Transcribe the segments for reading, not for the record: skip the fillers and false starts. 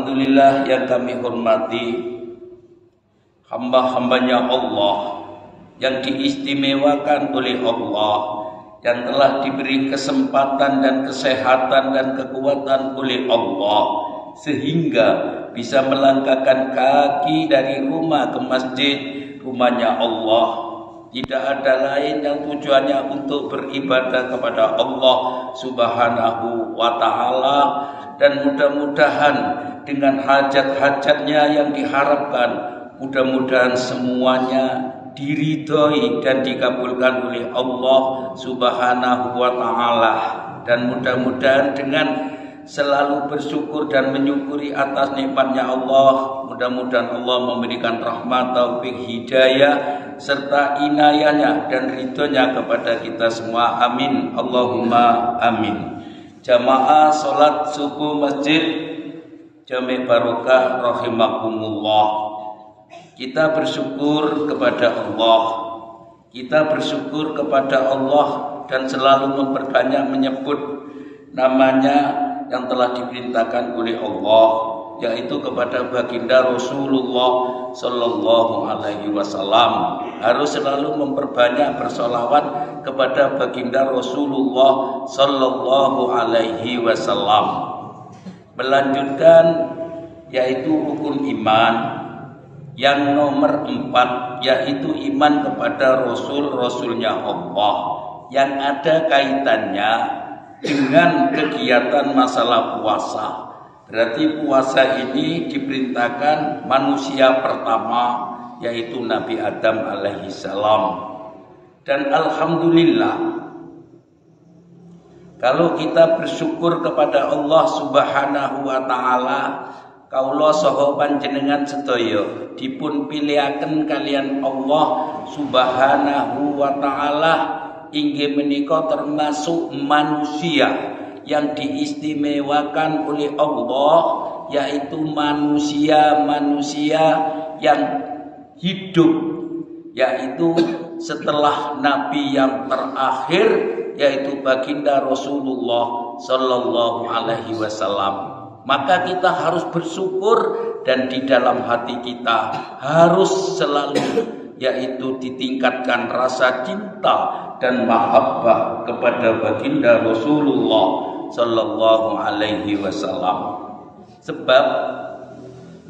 Alhamdulillah yang kami hormati hamba-hambanya Allah yang diistimewakan oleh Allah, yang telah diberi kesempatan dan kesehatan dan kekuatan oleh Allah sehingga bisa melangkahkan kaki dari rumah ke masjid, rumahnya Allah. Tidak ada lain yang tujuannya untuk beribadah kepada Allah Subhanahu wa ta'ala, dan mudah-mudahan dengan hajat-hajatnya yang diharapkan, mudah-mudahan semuanya diridhoi dan dikabulkan oleh Allah Subhanahu wa ta'ala. Dan mudah-mudahan dengan selalu bersyukur dan menyukuri atas nikmatnya Allah, mudah-mudahan Allah memberikan rahmat, taufik, hidayah serta inayahnya dan ridhonya kepada kita semua. Amin, Allahumma amin. Jamaah salat subuh masjid Jami' Barokah rahimakumullah. Kita bersyukur kepada Allah. Kita bersyukur kepada Allah dan selalu memperbanyak menyebut namanya yang telah diperintahkan oleh Allah, yaitu kepada baginda Rasulullah Sallallahu Alaihi Wasallam. Harus selalu memperbanyak bersolawat kepada baginda Rasulullah Sallallahu Alaihi Wasallam. Melanjutkan yaitu rukun iman yang nomor 4, yaitu iman kepada Rasul-Rasulnya Allah yang ada kaitannya dengan kegiatan masalah puasa. Berarti puasa ini diperintahkan manusia pertama, yaitu Nabi Adam alaihi salam. Dan alhamdulillah, kalau kita bersyukur kepada Allah Subhanahu wa ta'ala, kaula saha panjenengan sedaya dipun pilihaken kalian Allah Subhanahu wa ta'ala, inggih menika termasuk manusia yang diistimewakan oleh Allah, yaitu manusia-manusia yang hidup, yaitu setelah Nabi yang terakhir, yaitu baginda Rasulullah Sallallahu Alaihi Wasallam. Maka kita harus bersyukur, dan di dalam hati kita harus selalu yaitu ditingkatkan rasa cinta dan mahabbah kepada baginda Rasulullah Sallallahu Alaihi Wasallam. Sebab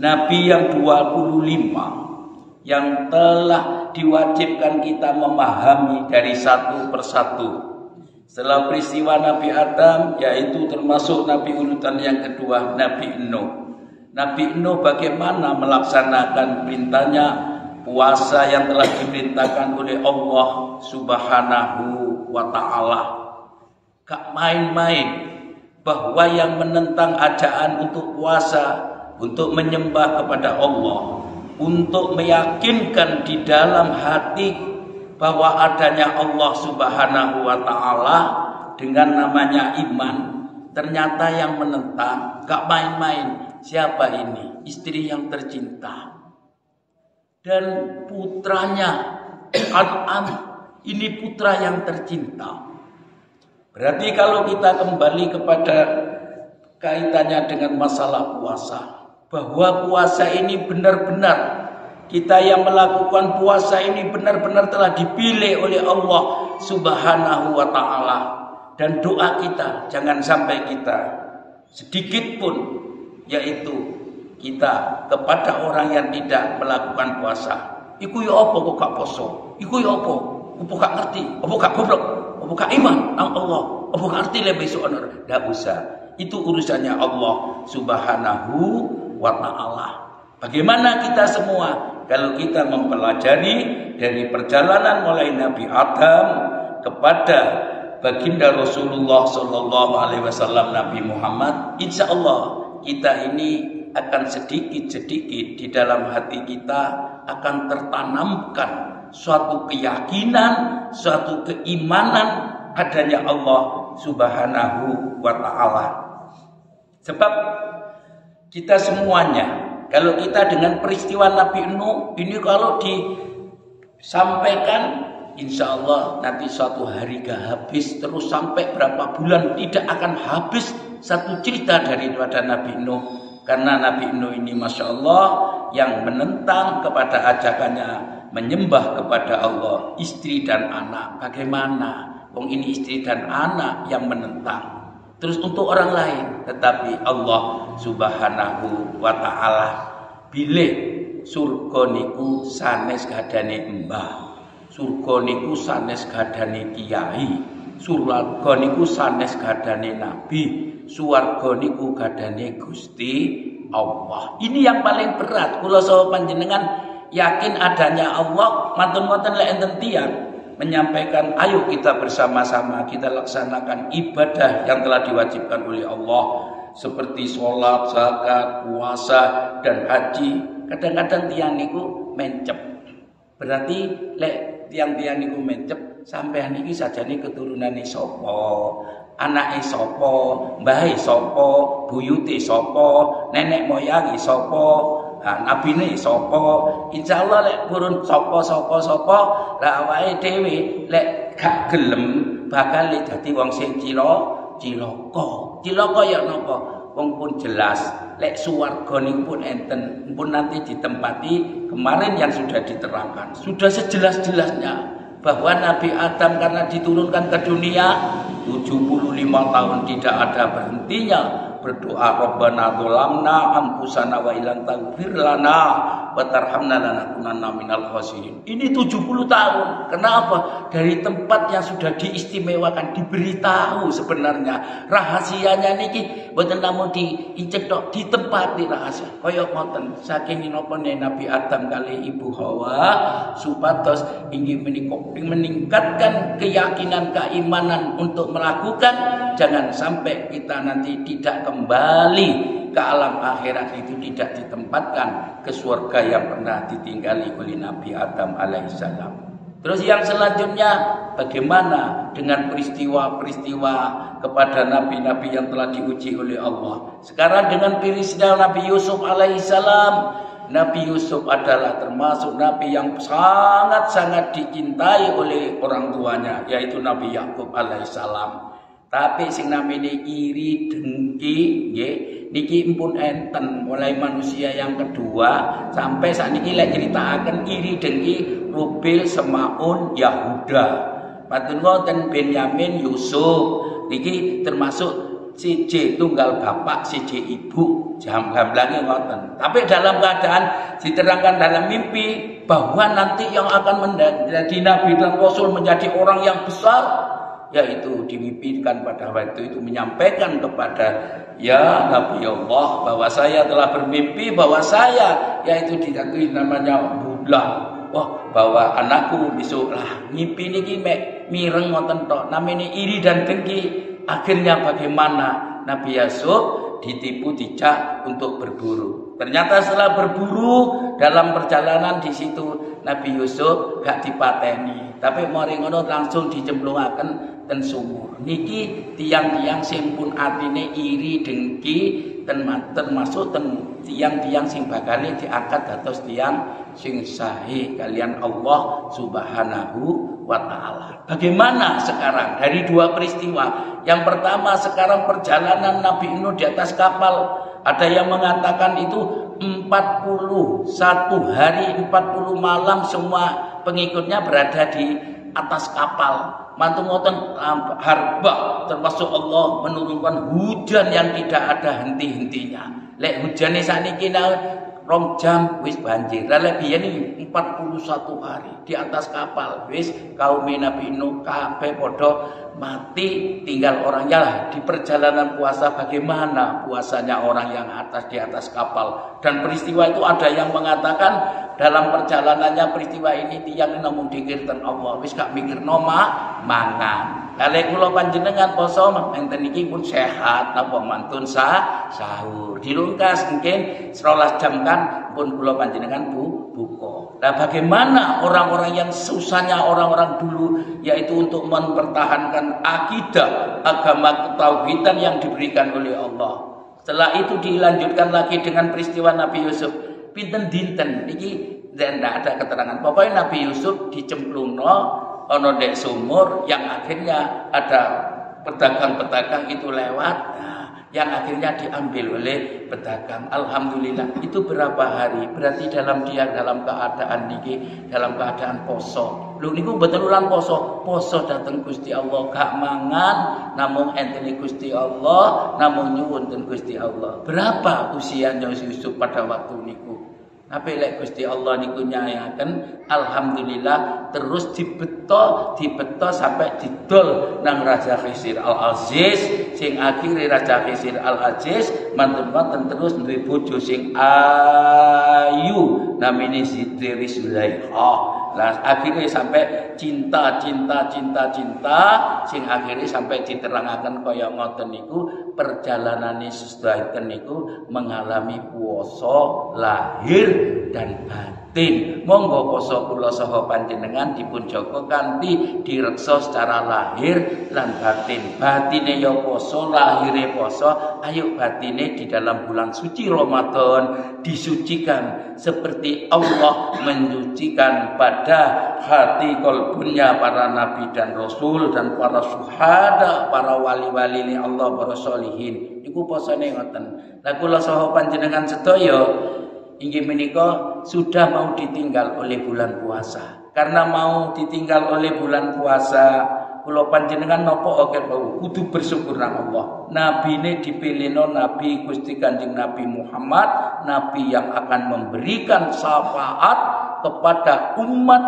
Nabi yang 25 yang telah diwajibkan kita memahami dari satu persatu. Setelah peristiwa Nabi Adam, yaitu termasuk Nabi urutan yang kedua, Nabi Nuh. Nabi Nuh bagaimana melaksanakan perintahnya puasa yang telah diperintahkan oleh Allah Subhanahu wa ta'ala. Gak main-main bahwa yang menentang ajaan untuk puasa, untuk menyembah kepada Allah, untuk meyakinkan di dalam hati bahwa adanya Allah Subhanahu wa ta'ala dengan namanya iman, ternyata yang menentang gak main-main. Siapa ini? Istri yang tercinta dan putranya An'am, ini putra yang tercinta. Berarti kalau kita kembali kepada kaitannya dengan masalah puasa, bahwa puasa ini benar-benar, kita yang melakukan puasa ini benar-benar telah dipilih oleh Allah Subhanahu wa ta'ala. Dan doa kita jangan sampai kita sedikit pun, yaitu kita kepada orang yang tidak melakukan puasa, iku ya apa kok gak poso, iku ya apa gak ngerti, apa gak goblok, apa gak iman nang Allah, apa gak ngerti le besok ana. Ndak usah, itu urusannya Allah Subhanahu wa ta'ala. Bagaimana kita semua kalau kita mempelajari dari perjalanan mulai Nabi Adam kepada baginda Rasulullah Sallallahu Alaihi Wasallam, Nabi Muhammad, insya Allah kita ini akan sedikit-sedikit di dalam hati kita akan tertanamkan suatu keyakinan, suatu keimanan adanya Allah Subhanahu wa ta'ala. Sebab kita semuanya, kalau kita dengan peristiwa Nabi Nuh ini kalau disampaikan, insya Allah nanti suatu hari gak habis, terus sampai berapa bulan tidak akan habis satu cerita daripada Nabi Nuh. Karena Nabi Nuh ini Masya Allah yang menentang kepada ajakannya menyembah kepada Allah, istri dan anak. Bagaimana? Wong ini istri dan anak yang menentang. Terus untuk orang lain, tetapi Allah Subhanahu wa taala bilih surga niku sanes gadane mbah. Surga niku sanes gadane kiai. Surga niku sanes gadane nabi. Suwarga niku gadane Gusti Allah. Ini yang paling berat. Kula saha panjenengan yakin adanya Allah, mantun-mantun lek enten tiyang menyampaikan ayo kita bersama-sama kita laksanakan ibadah yang telah diwajibkan oleh Allah seperti sholat, zakat, puasa dan haji. Kadang-kadang tiang niku mencep. Berarti lek tiang-tiang niku mencep sampean iki sajane keturunane sapa? Anake sapa, mbahe sapa, buyute sapa, nenek moyange sapa, nabine sapa. Insyaallah lek purun sapa, lah awake dhewe lek gak gelem bakal dadi wong sing cilaka. Cilaka ya napa? Wong pun jelas lek suwarga niku pun enten, pun nanti ditempati kemarin yang sudah diterangkan. Sudah sejelas-jelasnya bahwa Nabi Adam karena diturunkan ke dunia 75 tahun tidak ada berhentinya berdoa Rabbana dzalamna anfusana wa illam taghfir lana wa tarhamna lanakunanna minal khasirin. Ini 70 tahun. Kenapa? Dari tempat yang sudah diistimewakan diberitahu sebenarnya rahasianya niki mboten namung diicek tok, ditempati rahasia. Kaya ngoten saking menapa Nabi Adam kali Ibu Hawa supados inggih menika meningkatkan keyakinan keimanan untuk melakukan, jangan sampai kita nanti tidak kembali ke alam akhirat, itu tidak ditempatkan ke surga yang pernah ditinggali oleh Nabi Adam alaihissalam. Terus yang selanjutnya, bagaimana dengan peristiwa-peristiwa kepada nabi-nabi yang telah diuji oleh Allah. Sekarang dengan peristiwa Nabi Yusuf alaihissalam. Nabi Yusuf adalah termasuk nabi yang sangat-sangat dicintai oleh orang tuanya, yaitu Nabi Yakub alaihissalam. Tapi sing namine iri dengki nggih niki empun enten mulai manusia yang kedua sampai sakniki lek critakaken iri dengki Rubil, Semaun, Yahuda. Patun wonten Benyamin, Yusuf niki termasuk siji tunggal bapak, siji ibu, jam-jamlange ngoten. Tapi dalam keadaan diterangkan dalam mimpi bahwa nanti yang akan menjadi nabi dan rasul, menjadi orang yang besar, yaitu dimimpikan pada waktu itu menyampaikan kepada ya Nabi Allah bahwa saya telah bermimpi bahwa saya yaitu diakui namanya bulan. Wah, bahwa anakku besoklah mimpi niki mek mireng ngoten tok, namine iri dan dengki. Akhirnya bagaimana? Nabi Yusuf ditipu dijak untuk berburu. Ternyata setelah berburu dalam perjalanan di situ Nabi Yusuf gak dipateni, tapi mari ngono langsung dicemplungaken ten sumur. Niki tiang-tiang sing pun atine iri dengki termasuk tiang-tiang sing bakale diangkat dados tiang sing sahih kalian Allah Subhanahu wa taala. Bagaimana sekarang dari dua peristiwa? Yang pertama sekarang perjalanan Nabi Nuh di atas kapal. Ada yang mengatakan itu 41 hari 40 malam semua pengikutnya berada di atas kapal. Mantu ngoten harba termasuk Allah menurunkan hujan yang tidak ada henti-hentinya. Lek hujane sakniki rong jam wis banjir. Lek biyen 41 hari di atas kapal wis kaum Nabi Nuh kabeh padha mati, tinggal orangnya lah di perjalanan puasa. Bagaimana puasanya orang yang di atas kapal? Dan peristiwa itu ada yang mengatakan dalam perjalanannya peristiwa ini tiang namung dikirten Allah wis gak mikir mangan. Kalih kula panjenengan poso enten iki pun sehat napa mantun sahur. Dilungkas mungkin 12 jam kan pun kula panjenengan buka. Nah, bagaimana orang-orang yang susahnya orang-orang dulu yaitu untuk mempertahankan akidah agama ketauhidan yang diberikan oleh Allah. Setelah itu dilanjutkan lagi dengan peristiwa Nabi Yusuf. Pinten dinten iki ndak ada keterangan. Pokoknya Nabi Yusuf dicemplungno ana ndek sumur yang akhirnya ada pedagang-pedagang itu lewat. Nah, yang akhirnya diambil oleh pedagang. Alhamdulillah, itu berapa hari? Berarti dalam keadaan niki, dalam keadaan poso. Lho niku mboten ulang poso dateng Gusti Allah, gak mangan namung enteni Gusti Allah, namung nyuwun ten Gusti Allah. Berapa usianya Yusuf pada waktu niku? Tapi lek Gusti Allah niku nyayangaken, alhamdulillah terus dibeto sampai didol nang Raja Khizir Al-Aziz, sing akhire Raja Khizir Al-Aziz mantun terus duwe bojo sing ayu namine Siti Zulaikha. Lah akhirnya sampai cinta sing akhirnya sampai diterangaken kaya ngoten niku perjalanane sedaiten niku mengalami puasa lahir dan batin. Monggo poso kula saha panjenengan dipun jaga kanthi direksa secara lahir lan batin. Batine ya poso, lahire poso, ayo batine di dalam bulan suci Ramadan disucikan seperti Allah menyucikan pada hati kolbunya para nabi dan rasul dan para syuhada, para wali-wali Allah, para sholihin. Iku posone ngoten. Lah kula saha panjenengan sedaya inggih menika sudah mau ditinggal oleh bulan puasa. Karena mau ditinggal oleh bulan puasa, kula panjenengan napa oke kudu bersyukur nang Allah. Nabine dipilihno Nabi Gusti Kanjeng Nabi Muhammad, nabi yang akan memberikan syafaat kepada umat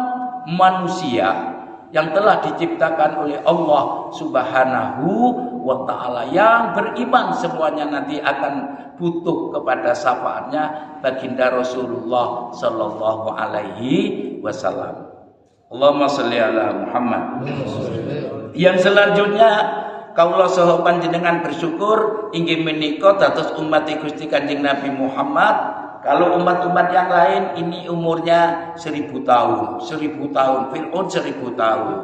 manusia yang telah diciptakan oleh Allah Subhanahu wa ta'ala, yang beriman semuanya nanti akan butuh kepada syafaatnya baginda Rasulullah sallallahu alaihi wasallam. Allahumma sholli ala Muhammad. Yang selanjutnya kaula saha panjenengan bersyukur inggih menika dados umat Gusti Kanjeng Nabi Muhammad. Kalau umat-umat yang lain ini umurnya 1000 tahun, 1000 tahun, Fir'aun 1000 tahun.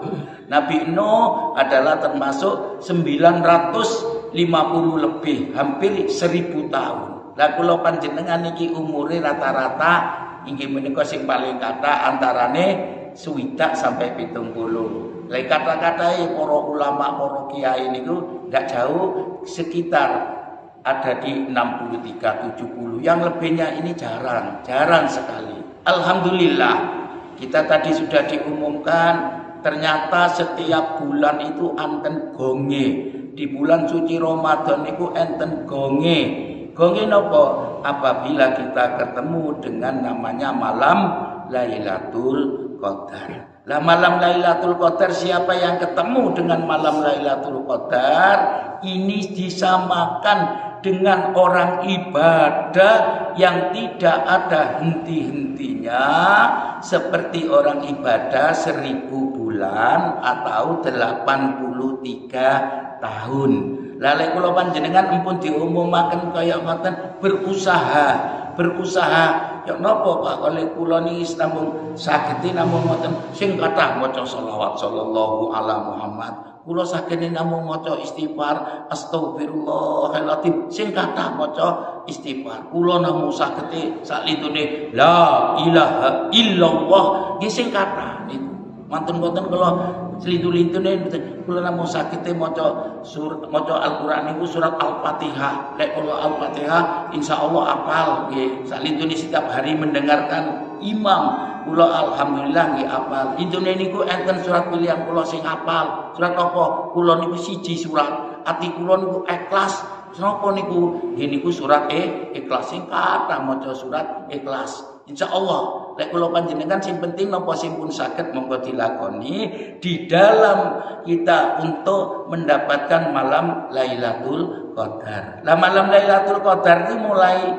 Nabi Nuh adalah termasuk 950 lebih, hampir 1000 tahun. Lah kula panjenengan iki umure rata-rata inggih menika sing paling kathah antarane 60 sampai 70. Lah kata-katae para ulama, para kiai niku ndak jauh, sekitar ada di 63, 70. Yang lebihnya ini jarang sekali. Alhamdulillah, kita tadi sudah diumumkan ternyata setiap bulan itu enten gonge. Di bulan suci Ramadan itu enten gonge. Gonge napa? Apabila kita ketemu dengan namanya malam Lailatul Qadar. Lah malam Lailatul Qadar, siapa yang ketemu dengan malam Lailatul Qadar ini disamakan dengan orang ibadah yang tidak ada henti-hentinya, seperti orang ibadah 1000 bulan atau 83 tahun. Lalu kula panjenengan empun diumumaken kaya ngoten, berusaha ya napa Pak, oleh kula niki namung saged namung ngoten sing kathah maca selawat sallallahu ala Muhammad, kula saged namung maca istighfar astagfirullahaladzim sing kathah maca istighfar, kula namung saged saklintune la ilaha illallah nggih sing kathah niku mantun-mantun kula selitu-litune kula namung saged maca Al-Qur'an niku surat Al-Fatihah. Lek kula Al-Fatihah insyaallah hafal nggih. Salintune setiap hari mendengarkan imam kula alhamdulillah nggih hafal. Intune niku enten surat pilihan kula sing hafal. Surat apa? Kula niku siji surat. Ati kula niku ikhlas. Napa niku? Nggih niku surat Ikhlas sing kathah maca surat Ikhlas. Insyaallah lek kula panjenengan sing penting napa sing pun saged monggo dilakoni di dalam kita untuk mendapatkan malam Lailatul Qadar. Lah malam Lailatul Qadar iki mulai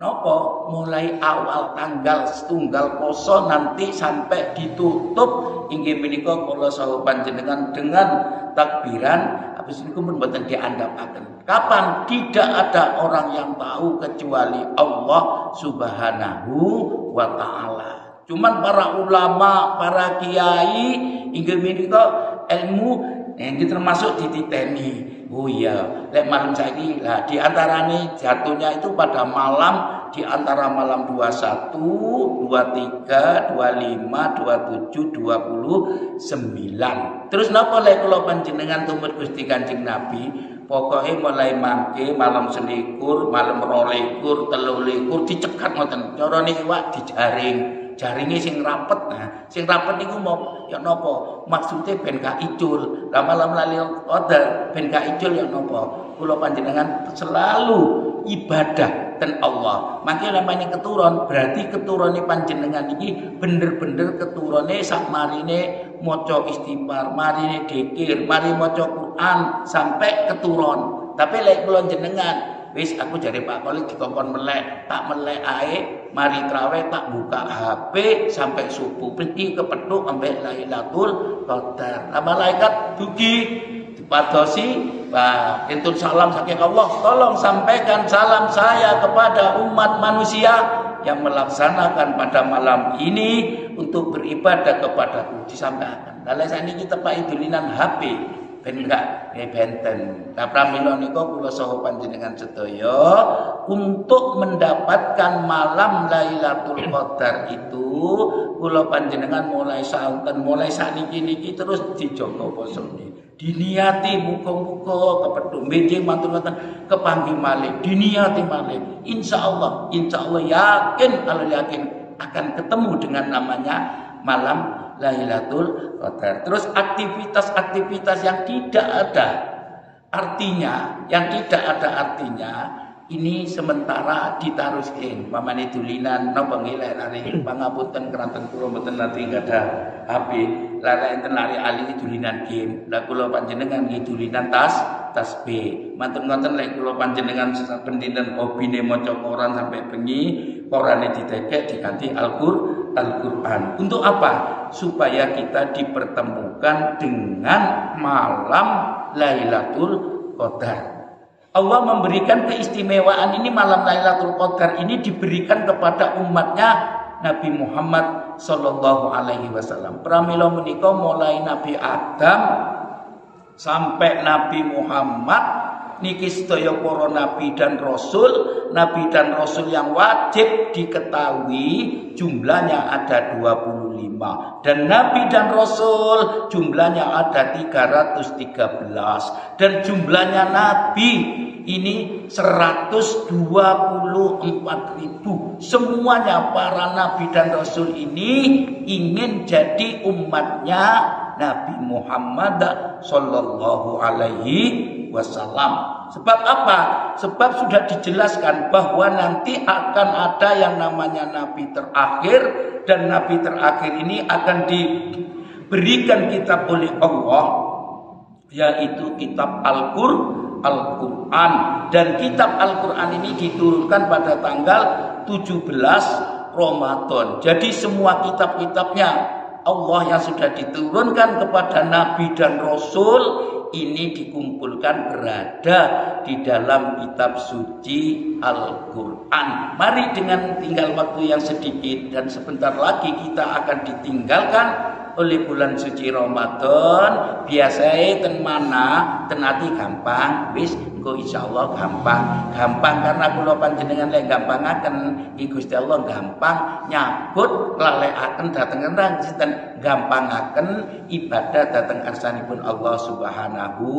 napa? Mulai awal tanggal setunggal poso nanti sampai ditutup inggih menika kula saha panjenengan dengan takbiran habis niku pun mboten diandhapaken. Kapan? Tidak ada orang yang tahu kecuali Allah Subhanahu wa ta'ala. Cuman para ulama, para kiai inggih menika ilmu yang termasuk dititeni. Oh iya, lek malam saiki lah di antarane jatuhnya itu pada malam di antara malam 21, 23, 25, 27, 29. Terus napa lek kula panjenengan tumut Gusti Kanjeng Nabi Pokoknya mulai mangke malam selikur, malam rolikur, telulikur dicegat ngoten. Cara niki wak dijaring. Jaringe sing rapet. Nah, sing rapet niku mau ya napa? Maksude ben gak icul. Lah malam Lailatul Qadar ben gak icul ya napa? Kula panjenengan selalu ibadah ten Allah. Mangke lamane keturun, berarti keturune panjenengan iki bener-bener keturune sak marine maca istighfar, marine dzikir, mari maca Quran sampai keturun. Tapi lek kula jenengan wis aku jare Pak Khalid dikongkon melek, tak melek ae, mari traweh tak buka HP sampai subuh pergi kepethuk ambek Lailatul Qadar. Lah malaikat dugi dipadosi, Pak, entun salam saking Allah, tolong sampaikan salam saya kepada umat manusia yang melaksanakan pada malam ini untuk beribadah kepadaku, disampaikan. Lah sakniki tepak idulinan HP ben enggak benten. Nah pramila nika kula saha panjenengan sedaya untuk mendapatkan malam Lailatul Qadar itu kula panjenengan mulai saunten mulai sakniki niki terus dijaga posone. Diniati muga-muga kepethuk benjing matur-matur kepanggih malih, diniati malih. Insyaallah yakin kalau yakin akan ketemu dengan namanya malam Lailatul Qadar. Terus aktivitas-aktivitas yang tidak ada artinya, ini sementara ditaruhke. Pamane dulinan napa nggih lek pangapunten keranten kula mboten nate gadah HP. Lah enten lari ali dulinan game. Lah kula panjenengan nggih dulinan tasbih. Mantun ngoten lek kula panjenengan saben dinten hobine maca Quran sampai bengi, Qurane ditekek diganti Al-Quran. Untuk apa? Supaya kita dipertemukan dengan malam Lailatul Qadar. Allah memberikan keistimewaan ini, malam Lailatul Qadar ini diberikan kepada umatnya Nabi Muhammad sallallahu alaihi wasallam. Pramila menika mulai Nabi Adam sampai Nabi Muhammad niki sedaya para nabi dan rasul yang wajib diketahui jumlahnya ada 25 dan nabi dan rasul jumlahnya ada 313 dan jumlahnya nabi ini 124.000. Semuanya para nabi dan rasul ini ingin jadi umatnya Nabi Muhammad sallallahu alaihi wasallam. Sebab apa? Sebab sudah dijelaskan bahwa nanti akan ada yang namanya nabi terakhir dan nabi terakhir ini akan diberikan kitab oleh Allah, yaitu kitab Al-Quran, dan kitab Al-Quran ini diturunkan pada tanggal 17 Ramadan. Jadi semua kitab-kitabnya Allah yang sudah diturunkan kepada Nabi dan Rasul ini dikumpulkan berada di dalam kitab suci Al-Quran. Mari dengan tinggal waktu yang sedikit dan sebentar lagi kita akan ditinggalkan oleh bulan suci Ramadan. Biasanya ten mana tenati gampang, wis engko insyaallah gampang karena kula panjenengan lek gampangaken Gusti Allah gampang nyabut lalekaken dhateng nang sinten gampangaken ibadah dhateng arsanipun Allah Subhanahu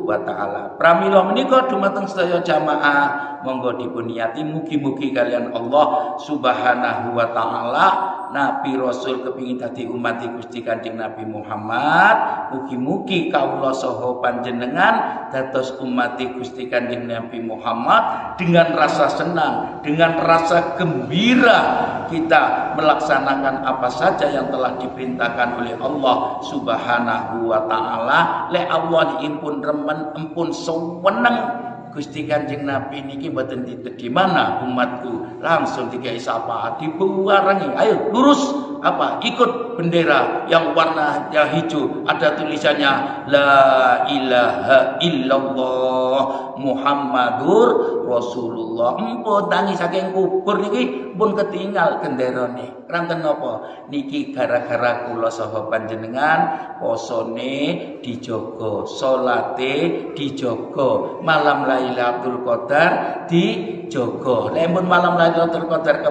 wa taala. Pramila menika dumateng sedaya jamaah monggo dipuniati mugi-mugi kalian Allah Subhanahu wa taala Nabi Rasul kepingin dadi umat Gusti Kanjeng Nabi Muhammad, mugi-mugi kawula saha panjenengan dados umat Gusti Kanjeng Nabi Muhammad dengan rasa senang, dengan rasa gembira kita melaksanakan apa saja yang telah diperintahkan oleh Allah Subhanahu wa taala. Lek Allah impun remen empun seweneng Gusti Kanjeng Nabi niki mboten di mana umatku langsung dikai sapa dibuarangi, ayo lurus apa ikut bendera yang warnanya hijau ada tulisannya la ilaha illallah Muhammadur Rasulullah. Empun tangi saking kubur niki pun ketinggal genderane. Ranten napa? Niki gara-gara kula saha panjenengan posone dijogo, salate dijogo, malam Lailatul Qadar dijogo. Lamun malam Lailatul Qadar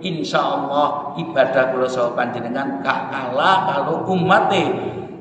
insyaallah ibadah kula saha panjenengan gak kalah kalau umate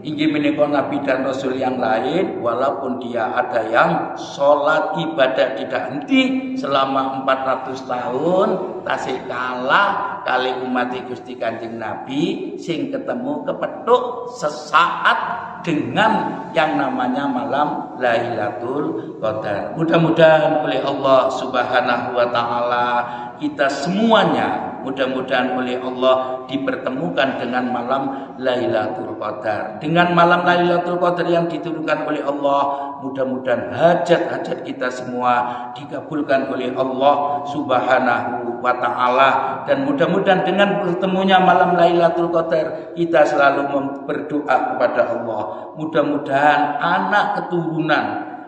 Inggih menika nabi dan rasul yang lain, walaupun dia ada yang sholat ibadah tidak henti selama 400 tahun, tasih kalah kali umat Gusti Kanjeng Nabi sing ketemu kepethuk sesaat dengan yang namanya malam Lailatul Qadar. Mudah-mudahan oleh Allah Subhanahu wa taala kita semuanya mudah-mudahan oleh Allah dipertemukan dengan malam Lailatul Qadar. Dengan malam Lailatul Qadar yang diturunkan oleh Allah, mudah-mudahan hajat-hajat kita semua dikabulkan oleh Allah Subhanahu wa taala, dan mudah-mudahan dengan bertemunya malam Lailatul Qadar kita selalu berdoa kepada Allah. Mudah-mudahan anak keturunan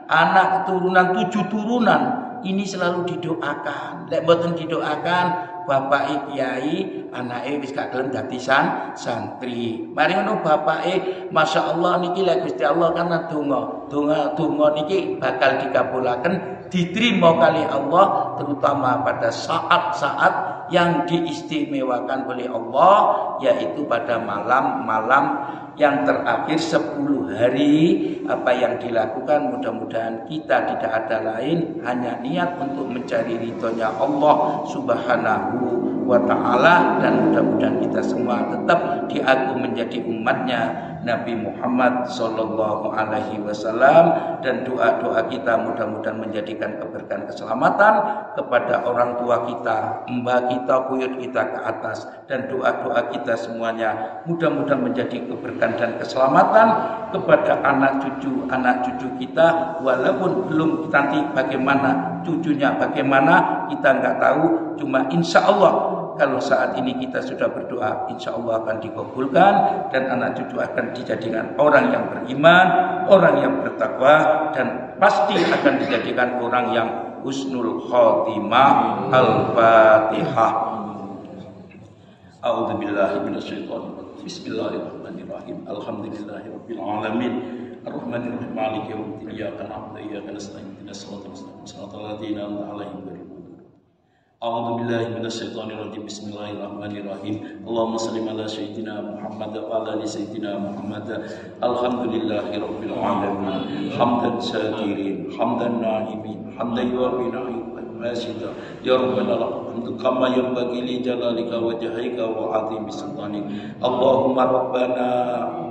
7 turunan ini selalu didoakan. Lek mboten didoakan, bapak kiai, anake wis gak gelem dadi santri. Mari ngono bapake masyaallah niki lek Gusti Allah karena donga niki bakal dikabulaken, diterima kali Allah, terutama pada saat-saat yang diistimewakan oleh Allah, yaitu pada malam-malam yang terakhir 10 hari. Apa yang dilakukan mudah-mudahan kita tidak ada lain hanya niat untuk mencari ridhonya Allah Subhanahu wa taala, dan mudah-mudahan kita semua tetap diaku menjadi umatnya Nabi Muhammad sallallahu alaihi wasallam, dan doa-doa kita mudah-mudahan menjadikan keberkahan keselamatan kepada orang tua kita, mbah kita, buyut kita ke atas, dan doa-doa kita semuanya mudah-mudahan menjadi keberkahan dan keselamatan kepada anak cucu kita, walaupun belum nanti bagaimana cucunya, bagaimana kita nggak tahu, cuma insya Allah kalau saat ini kita sudah berdoa, insya Allah akan dikabulkan, dan anak cucu akan dijadikan orang yang beriman, orang yang bertakwa, dan pasti akan dijadikan orang yang husnul khotimah. Al-Fatihah. A'udzubillahi minasyaitonir rajim. Bismillahirrahmanirrahim. Alhamdulillahirabbil alamin. Arrahmanirrahim. Maliki yaumiddin. Iyyaka na'budu wa iyyaka nasta'in. Ihdinas siratal mustaqim. Shiratal ladzina an'amta 'alaihim ghairil A'udzu billahi minasyaitonir rajim. Bismillahirrahmanirrahim. Allahumma shalli ala sayyidina Muhammad wa ala ali sayyidina Muhammad. Alhamdulillahirabbil alamin. Hamdan syakirin, hamdan na'imin, hamdan yuwafi na'im masjid. Ya rabbana lakal kama yanbaghi li jalalika wajhika wa 'azimi sultanik. Allahumma rabbana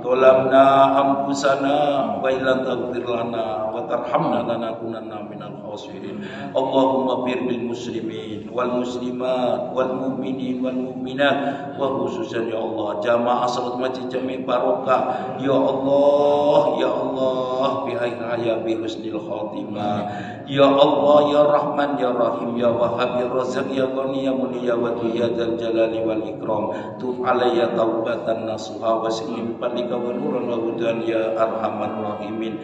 zalamna anfusana wa illam taghfir lana wa tarhamna lanakunanna minal khasirin. Allahumma fir lil muslimin wal muslimat wal mu'minin wal mu'minat, wa khususan ya Allah jamaah salat masjid Jami' Barokah. Ya Allah, ya Allah, bi hayya bi husnil khatimah. Ya Allah, ya Rahman, ya Rahim, ya Wahhab, ya Razzaq, ya Ghani, ya Muni, ya Wadu, ya Dzal Jalali wal Ikram. Tuf alayya taubatan nasuha wa sinni fadlika wa nuran wa hudan ya arhamar rahimin.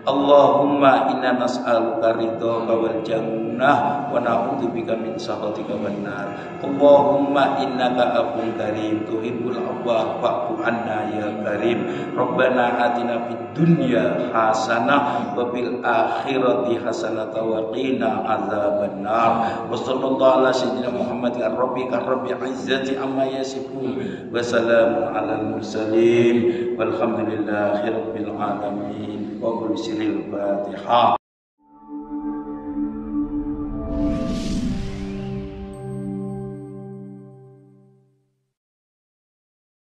Allahumma inna nas'aluka ridhaka wal jannah wa na'udzubika min sakhatika wan nar. Allahumma innaka afuwwun karim tuhibbul afwa fa'fu anna ya karim. Rabbana atina fid dunya hasanah wa fil akhirati hasanah wa qina azabannar. Wa sallallahu ala sayyidina Muhammadin rabbika rabbil izzati amma yasifun wa salamun alal mursalin walhamdulillahi rabbil alamin. Wa Fatihah.